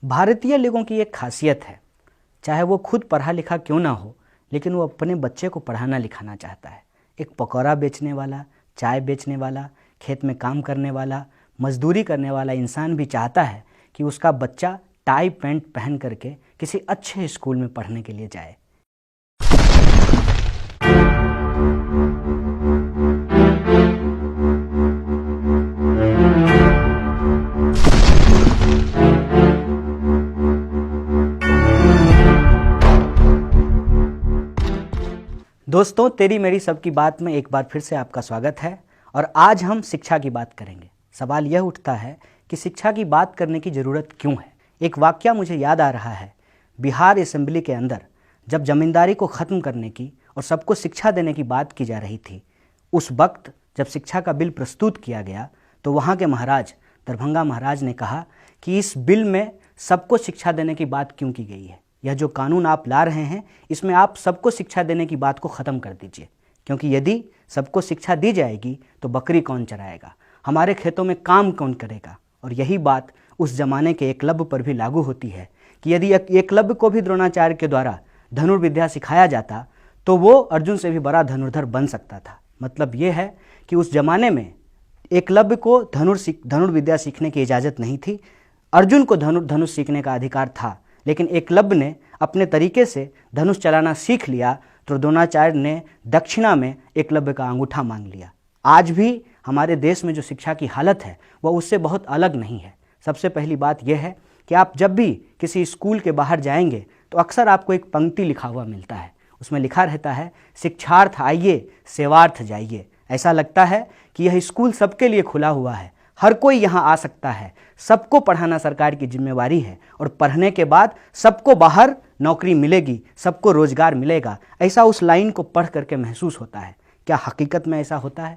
भारतीय लोगों की एक खासियत है, चाहे वो खुद पढ़ा लिखा क्यों ना हो, लेकिन वो अपने बच्चे को पढ़ाना लिखाना चाहता है। एक पकौड़ा बेचने वाला, चाय बेचने वाला, खेत में काम करने वाला, मजदूरी करने वाला इंसान भी चाहता है कि उसका बच्चा टाई पैंट पहन करके किसी अच्छे स्कूल में पढ़ने के लिए जाए। दोस्तों, तेरी मेरी सबकी बात में एक बार फिर से आपका स्वागत है और आज हम शिक्षा की बात करेंगे। सवाल यह उठता है कि शिक्षा की बात करने की ज़रूरत क्यों है। एक वाकया मुझे याद आ रहा है। बिहार असेंबली के अंदर जब जमींदारी को ख़त्म करने की और सबको शिक्षा देने की बात की जा रही थी, उस वक्त जब शिक्षा का बिल प्रस्तुत किया गया तो वहाँ के महाराज, दरभंगा महाराज ने कहा कि इस बिल में सबको शिक्षा देने की बात क्यों की गई है। यह जो कानून आप ला रहे हैं, इसमें आप सबको शिक्षा देने की बात को ख़त्म कर दीजिए, क्योंकि यदि सबको शिक्षा दी जाएगी तो बकरी कौन चराएगा, हमारे खेतों में काम कौन करेगा। और यही बात उस जमाने के एकलव्य पर भी लागू होती है कि यदि एकलव्य को भी द्रोणाचार्य के द्वारा धनुर्विद्या सिखाया जाता तो वो अर्जुन से भी बड़ा धनुर्धर बन सकता था। मतलब ये है कि उस जमाने में एकलव्य को धनुर्विद्या सीखने की इजाज़त नहीं थी। अर्जुन को धनुष सीखने का अधिकार था, लेकिन एकलव्य ने अपने तरीके से धनुष चलाना सीख लिया तो द्रोणाचार्य ने दक्षिणा में एकलव्य का अंगूठा मांग लिया। आज भी हमारे देश में जो शिक्षा की हालत है वह उससे बहुत अलग नहीं है। सबसे पहली बात यह है कि आप जब भी किसी स्कूल के बाहर जाएंगे तो अक्सर आपको एक पंक्ति लिखा हुआ मिलता है। उसमें लिखा रहता है, शिक्षार्थ आइए, सेवार्थ जाइए। ऐसा लगता है कि यह स्कूल सबके लिए खुला हुआ है, हर कोई यहाँ आ सकता है, सबको पढ़ाना सरकार की जिम्मेवारी है और पढ़ने के बाद सबको बाहर नौकरी मिलेगी, सबको रोजगार मिलेगा। ऐसा उस लाइन को पढ़ करके महसूस होता है। क्या हकीकत में ऐसा होता है?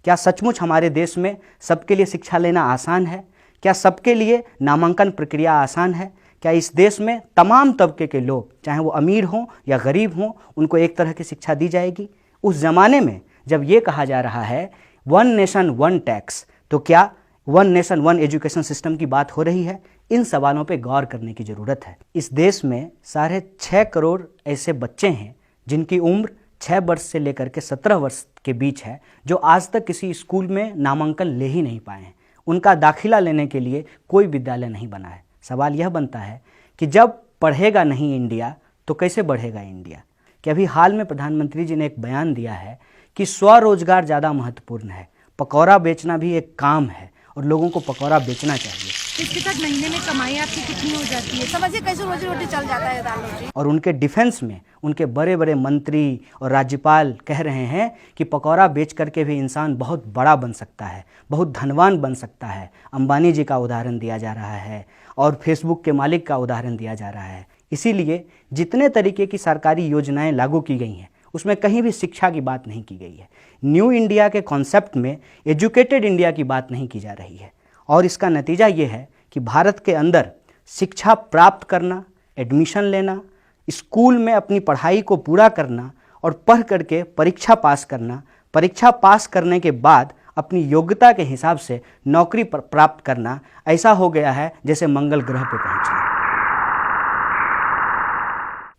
क्या सचमुच हमारे देश में सबके लिए शिक्षा लेना आसान है? क्या सबके लिए नामांकन प्रक्रिया आसान है? क्या इस देश में तमाम तबके के लोग, चाहे वो अमीर हों या गरीब हों, उनको एक तरह की शिक्षा दी जाएगी? उस ज़माने में जब ये कहा जा रहा है वन नेशन वन टैक्स, तो क्या one nation one education system की बात हो रही है? इन सवालों पे गौर करने की ज़रूरत है। इस देश में 6.5 करोड़ ऐसे बच्चे हैं जिनकी उम्र 6 वर्ष से लेकर के 17 वर्ष के बीच है, जो आज तक किसी स्कूल में नामांकन ले ही नहीं पाए हैं। उनका दाखिला लेने के लिए कोई विद्यालय नहीं बना है। सवाल यह बनता है कि जब पढ़ेगा नहीं इंडिया तो कैसे बढ़ेगा इंडिया? कि अभी हाल में प्रधानमंत्री जी ने एक बयान दिया है कि स्वरोजगार ज़्यादा महत्वपूर्ण है, पकौड़ा बेचना भी एक काम है और लोगों को पकौड़ा बेचना चाहिए। इसके साथ महीने में कमाई आपकी कितनी हो जाती है? समझिए कैसे रोजी रोटी चल जाता है दाल रोटी। और उनके डिफेंस में उनके बड़े बड़े मंत्री और राज्यपाल कह रहे हैं कि पकौड़ा बेच करके भी इंसान बहुत बड़ा बन सकता है, बहुत धनवान बन सकता है। अंबानी जी का उदाहरण दिया जा रहा है और फेसबुक के मालिक का उदाहरण दिया जा रहा है। इसीलिए जितने तरीके की सरकारी योजनाएं लागू की गई हैं उसमें कहीं भी शिक्षा की बात नहीं की गई है। न्यू इंडिया के कॉन्सेप्ट में एजुकेटेड इंडिया की बात नहीं की जा रही है और इसका नतीजा ये है कि भारत के अंदर शिक्षा प्राप्त करना, एडमिशन लेना, स्कूल में अपनी पढ़ाई को पूरा करना और पढ़ करके परीक्षा पास करना, परीक्षा पास करने के बाद अपनी योग्यता के हिसाब से नौकरी प्राप्त करना, ऐसा हो गया है जैसे मंगल ग्रह पर पहुंचना।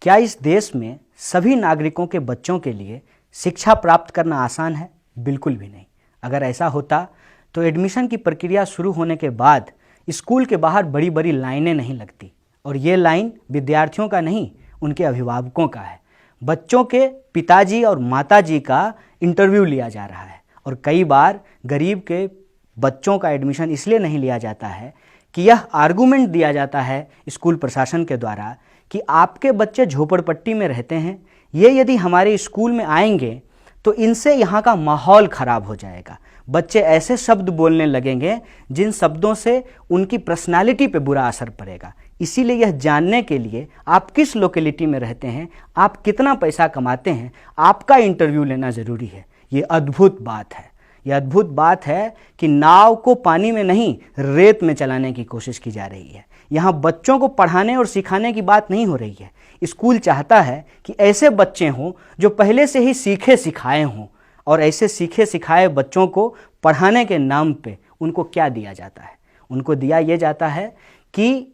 क्या इस देश में सभी नागरिकों के बच्चों के लिए शिक्षा प्राप्त करना आसान है? बिल्कुल भी नहीं। अगर ऐसा होता तो एडमिशन की प्रक्रिया शुरू होने के बाद स्कूल के बाहर बड़ी बड़ी लाइनें नहीं लगती। और ये लाइन विद्यार्थियों का नहीं, उनके अभिभावकों का है। बच्चों के पिताजी और माताजी का इंटरव्यू लिया जा रहा है और कई बार गरीब के बच्चों का एडमिशन इसलिए नहीं लिया जाता है कि यह आर्गूमेंट दिया जाता है स्कूल प्रशासन के द्वारा कि आपके बच्चे झोपड़पट्टी में रहते हैं, ये यदि हमारे स्कूल में आएंगे तो इनसे यहाँ का माहौल ख़राब हो जाएगा। बच्चे ऐसे शब्द बोलने लगेंगे जिन शब्दों से उनकी पर्सनालिटी पे बुरा असर पड़ेगा। इसीलिए यह जानने के लिए आप किस लोकेलिटी में रहते हैं, आप कितना पैसा कमाते हैं, आपका इंटरव्यू लेना ज़रूरी है। ये अद्भुत बात है। यह अद्भुत बात है कि नाव को पानी में नहीं, रेत में चलाने की कोशिश की जा रही है। यहाँ बच्चों को पढ़ाने और सिखाने की बात नहीं हो रही है। स्कूल चाहता है कि ऐसे बच्चे हों जो पहले से ही सीखे सिखाए हों, और ऐसे सीखे सिखाए बच्चों को पढ़ाने के नाम पे उनको क्या दिया जाता है? उनको दिया ये जाता है कि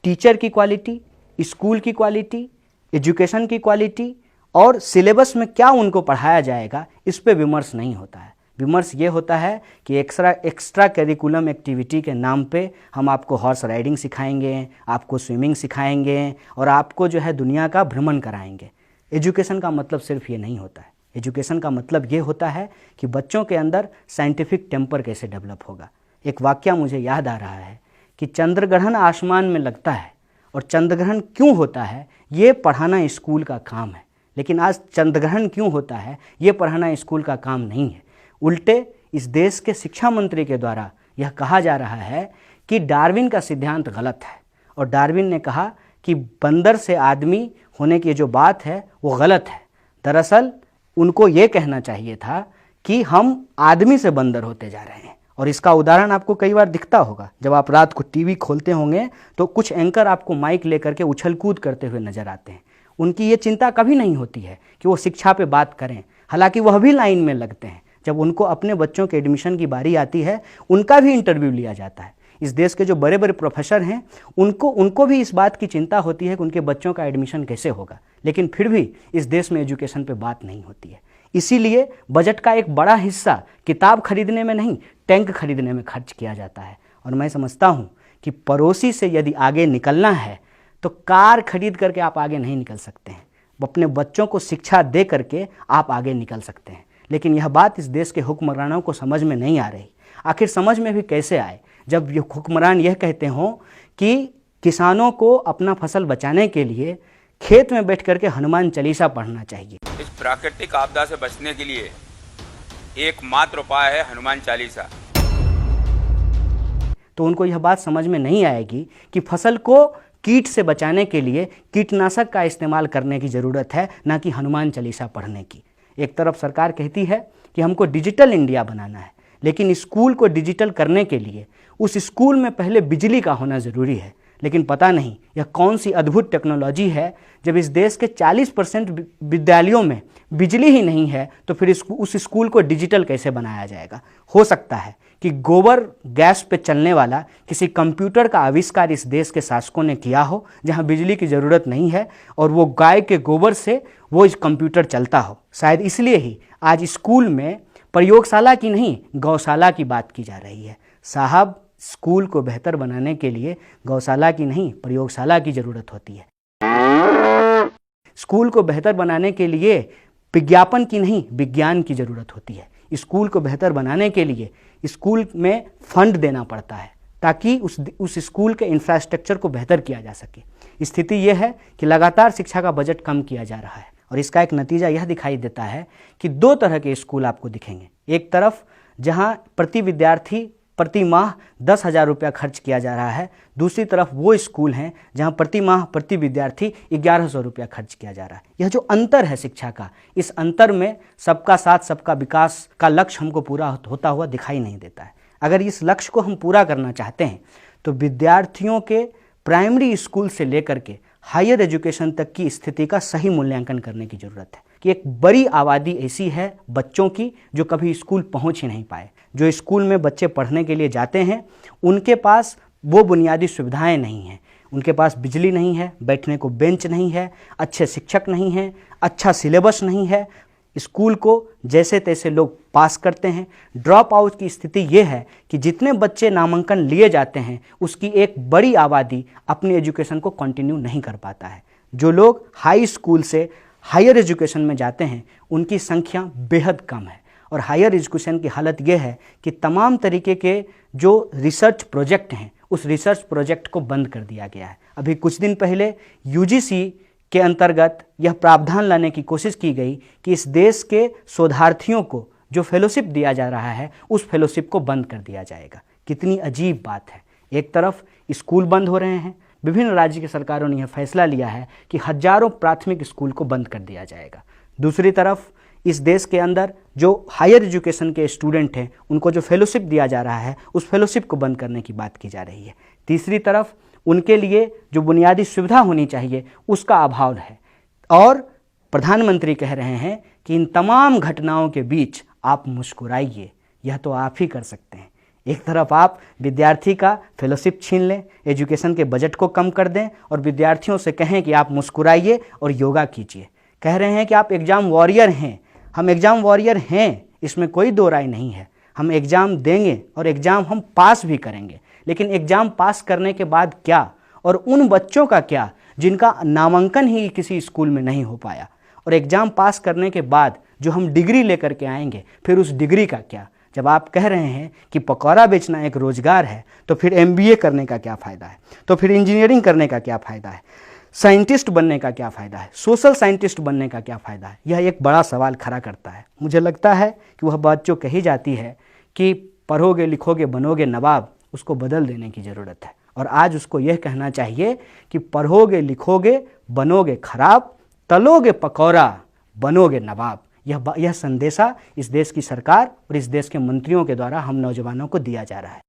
टीचर की क्वालिटी, स्कूल की क्वालिटी, एजुकेशन की क्वालिटी और सिलेबस में क्या उनको पढ़ाया जाएगा, इस पे विमर्श नहीं होता है। विमर्श ये होता है कि एक्स्ट्रा करिकुलम एक्टिविटी के नाम पे हम आपको हॉर्स राइडिंग सिखाएंगे, आपको स्विमिंग सिखाएंगे और आपको जो है दुनिया का भ्रमण कराएंगे। एजुकेशन का मतलब सिर्फ ये नहीं होता है। एजुकेशन का मतलब ये होता है कि बच्चों के अंदर साइंटिफिक टेम्पर कैसे डेवलप होगा। एक वाक्य मुझे याद आ रहा है कि चंद्रग्रहण आसमान में लगता है और चंद्रग्रहण क्यों होता है ये पढ़ाना स्कूल का काम है, लेकिन आज चंद्रग्रहण क्यों होता है ये पढ़ाना स्कूल का काम नहीं है। उल्टे इस देश के शिक्षा मंत्री के द्वारा यह कहा जा रहा है कि डार्विन का सिद्धांत गलत है और डार्विन ने कहा कि बंदर से आदमी होने की जो बात है वो गलत है। दरअसल उनको ये कहना चाहिए था कि हम आदमी से बंदर होते जा रहे हैं। और इसका उदाहरण आपको कई बार दिखता होगा, जब आप रात को टीवी खोलते होंगे तो कुछ एंकर आपको माइक लेकर के उछल कूद करते हुए नजर आते हैं। उनकी ये चिंता कभी नहीं होती है कि वो शिक्षा पे बात करें, हालांकि वह भी लाइन में लगते हैं। जब उनको अपने बच्चों के एडमिशन की बारी आती है उनका भी इंटरव्यू लिया जाता है। इस देश के जो बड़े बड़े प्रोफेसर हैं उनको भी इस बात की चिंता होती है कि उनके बच्चों का एडमिशन कैसे होगा, लेकिन फिर भी इस देश में एजुकेशन पे बात नहीं होती है। इसीलिए बजट का एक बड़ा हिस्सा किताब खरीदने में नहीं, टैंक खरीदने में खर्च किया जाता है। और मैं समझता हूँ कि पड़ोसी से यदि आगे निकलना है तो कार खरीद करके आप आगे नहीं निकल सकते हैं, अपने बच्चों को शिक्षा दे करके आप आगे निकल सकते हैं। लेकिन यह बात इस देश के हुक्मरानों को समझ में नहीं आ रही। आखिर समझ में भी कैसे आए जब ये हुक्मरान यह कहते हों कि किसानों को अपना फसल बचाने के लिए खेत में बैठ करके हनुमान चालीसा पढ़ना चाहिए। इस प्राकृतिक आपदा से बचने के लिए एकमात्र उपाय है हनुमान चालीसा। तो उनको यह बात समझ में नहीं आएगी कि फसल को कीट से बचाने के लिए कीटनाशक का इस्तेमाल करने की ज़रूरत है, ना कि हनुमान चालीसा पढ़ने की। एक तरफ सरकार कहती है कि हमको डिजिटल इंडिया बनाना है, लेकिन स्कूल को डिजिटल करने के लिए उस स्कूल में पहले बिजली का होना ज़रूरी है। लेकिन पता नहीं यह कौन सी अद्भुत टेक्नोलॉजी है, जब इस देश के 40% विद्यालयों में बिजली ही नहीं है तो फिर उस स्कूल को डिजिटल कैसे बनाया जाएगा। हो सकता है कि गोबर गैस पे चलने वाला किसी कंप्यूटर का आविष्कार इस देश के शासकों ने किया हो, जहां बिजली की ज़रूरत नहीं है और वो गाय के गोबर से वो कंप्यूटर चलता हो। शायद इसलिए ही आज स्कूल में प्रयोगशाला की नहीं गौशाला की बात की जा रही है। साहब, स्कूल को बेहतर बनाने के लिए गौशाला की नहीं प्रयोगशाला की ज़रूरत होती है। स्कूल को बेहतर बनाने के लिए विज्ञापन की नहीं विज्ञान की ज़रूरत होती है। स्कूल को बेहतर बनाने के लिए स्कूल में फंड देना पड़ता है ताकि उस स्कूल के इंफ्रास्ट्रक्चर को बेहतर किया जा सके। स्थिति यह है कि लगातार शिक्षा का बजट कम किया जा रहा है और इसका एक नतीजा यह दिखाई देता है कि दो तरह के स्कूल आपको दिखेंगे। एक तरफ जहां प्रति विद्यार्थी प्रति माह 10,000 रुपया खर्च किया जा रहा है, दूसरी तरफ वो स्कूल हैं जहां प्रति माह प्रति विद्यार्थी 1100 रुपया खर्च किया जा रहा है। यह जो अंतर है शिक्षा का, इस अंतर में सबका साथ सबका विकास का लक्ष्य हमको पूरा होता हुआ दिखाई नहीं देता है। अगर इस लक्ष्य को हम पूरा करना चाहते हैं तो विद्यार्थियों के प्राइमरी स्कूल से लेकर के हायर एजुकेशन तक की स्थिति का सही मूल्यांकन करने की ज़रूरत है कि एक बड़ी आबादी ऐसी है बच्चों की जो कभी स्कूल पहुंच ही नहीं पाए। जो स्कूल में बच्चे पढ़ने के लिए जाते हैं उनके पास वो बुनियादी सुविधाएं नहीं हैं। उनके पास बिजली नहीं है, बैठने को बेंच नहीं है, अच्छे शिक्षक नहीं हैं, अच्छा सिलेबस नहीं है। स्कूल को जैसे तैसे लोग पास करते हैं। ड्रॉप आउट की स्थिति ये है कि जितने बच्चे नामांकन लिए जाते हैं उसकी एक बड़ी आबादी अपनी एजुकेशन को कंटिन्यू नहीं कर पाता है। जो लोग हाई स्कूल से हायर एजुकेशन में जाते हैं उनकी संख्या बेहद कम है और हायर एजुकेशन की हालत यह है कि तमाम तरीके के जो रिसर्च प्रोजेक्ट हैं उस रिसर्च प्रोजेक्ट को बंद कर दिया गया है। अभी कुछ दिन पहले यूजीसी के अंतर्गत यह प्रावधान लाने की कोशिश की गई कि इस देश के शोधार्थियों को जो फेलोशिप दिया जा रहा है उस फेलोशिप को बंद कर दिया जाएगा। कितनी अजीब बात है। एक तरफ स्कूल बंद हो रहे हैं, विभिन्न राज्य की सरकारों ने यह फैसला लिया है कि हजारों प्राथमिक स्कूल को बंद कर दिया जाएगा। दूसरी तरफ इस देश के अंदर जो हायर एजुकेशन के स्टूडेंट हैं उनको जो फेलोशिप दिया जा रहा है उस फेलोशिप को बंद करने की बात की जा रही है। तीसरी तरफ उनके लिए जो बुनियादी सुविधा होनी चाहिए उसका अभाव है और प्रधानमंत्री कह रहे हैं कि इन तमाम घटनाओं के बीच आप मुस्कुराइए, यह तो आप ही कर सकते हैं। एक तरफ आप विद्यार्थी का फेलोशिप छीन लें, एजुकेशन के बजट को कम कर दें और विद्यार्थियों से कहें कि आप मुस्कुराइए और योगा कीजिए। कह रहे हैं कि आप एग्ज़ाम वॉरियर हैं। हम एग्ज़ाम वॉरियर हैं, इसमें कोई दो राय नहीं है। हम एग्ज़ाम देंगे और एग्ज़ाम हम पास भी करेंगे, लेकिन एग्ज़ाम पास करने के बाद क्या, और उन बच्चों का क्या जिनका नामांकन ही किसी स्कूल में नहीं हो पाया, और एग्ज़ाम पास करने के बाद जो हम डिग्री लेकर के आएंगे, फिर उस डिग्री का क्या। जब आप कह रहे हैं कि पकौड़ा बेचना एक रोज़गार है, तो फिर MBA करने का क्या फ़ायदा है, तो फिर इंजीनियरिंग करने का क्या फ़ायदा है, साइंटिस्ट बनने का क्या फ़ायदा है, सोशल साइंटिस्ट बनने का क्या फ़ायदा है। यह एक बड़ा सवाल खड़ा करता है। मुझे लगता है कि वह बात जो कही जाती है कि पढ़ोगे लिखोगे बनोगे नवाब, उसको बदल देने की ज़रूरत है। और आज उसको यह कहना चाहिए कि पढ़ोगे लिखोगे बनोगे खराब, तलोगे पकौड़ा बनोगे नवाब। यह संदेशा इस देश की सरकार और इस देश के मंत्रियों के द्वारा हम नौजवानों को दिया जा रहा है।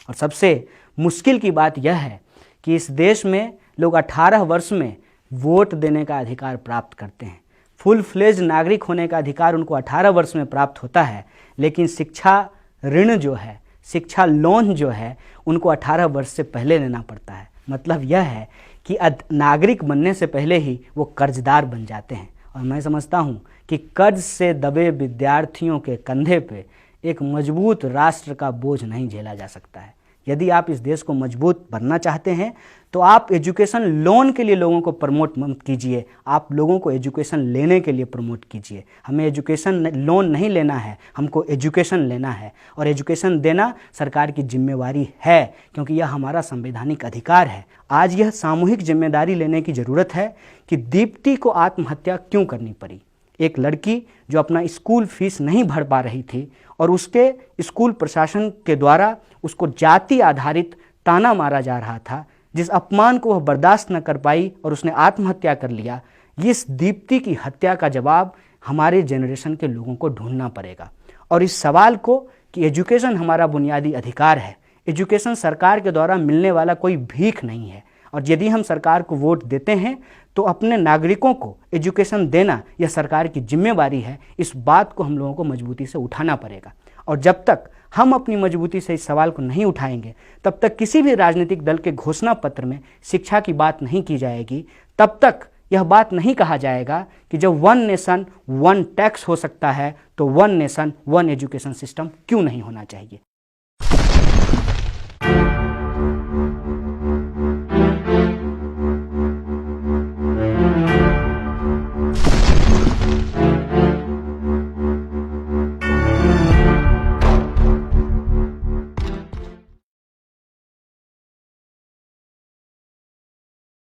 और सबसे मुश्किल की बात यह है कि इस देश में लोग 18 वर्ष में वोट देने का अधिकार प्राप्त करते हैं। फुल फ्लेज नागरिक होने का अधिकार उनको 18 वर्ष में प्राप्त होता है, लेकिन शिक्षा ऋण जो है, शिक्षा लोन जो है, उनको 18 वर्ष से पहले लेना पड़ता है। मतलब यह है कि नागरिक बनने से पहले ही वो कर्जदार बन जाते हैं। और मैं समझता हूँ कि कर्ज से दबे विद्यार्थियों के कंधे पे एक मजबूत राष्ट्र का बोझ नहीं झेला जा सकता है। यदि आप इस देश को मजबूत बनना चाहते हैं तो आप एजुकेशन लोन के लिए लोगों को प्रमोट मत कीजिए, आप लोगों को एजुकेशन लेने के लिए प्रमोट कीजिए। हमें एजुकेशन लोन नहीं लेना है, हमको एजुकेशन लेना है, और एजुकेशन देना सरकार की जिम्मेवारी है, क्योंकि यह हमारा संवैधानिक अधिकार है। आज यह सामूहिक जिम्मेदारी लेने की ज़रूरत है कि दीप्ति को आत्महत्या क्यों करनी पड़ी। एक लड़की जो अपना स्कूल फीस नहीं भर पा रही थी और उसके स्कूल प्रशासन के द्वारा उसको जाति आधारित ताना मारा जा रहा था, जिस अपमान को वह बर्दाश्त न कर पाई और उसने आत्महत्या कर लिया। इस दीप्ति की हत्या का जवाब हमारे जनरेशन के लोगों को ढूंढना पड़ेगा। और इस सवाल को कि एजुकेशन हमारा बुनियादी अधिकार है, एजुकेशन सरकार के द्वारा मिलने वाला कोई भीख नहीं है, और यदि हम सरकार को वोट देते हैं तो अपने नागरिकों को एजुकेशन देना यह सरकार की जिम्मेवारी है। इस बात को हम लोगों को मजबूती से उठाना पड़ेगा। और जब तक हम अपनी मजबूती से इस सवाल को नहीं उठाएंगे, तब तक किसी भी राजनीतिक दल के घोषणा पत्र में शिक्षा की बात नहीं की जाएगी। तब तक यह बात नहीं कहा जाएगा कि जब 1 नेशन 1 टैक्स हो सकता है तो 1 नेशन 1 एजुकेशन सिस्टम क्यों नहीं होना चाहिए।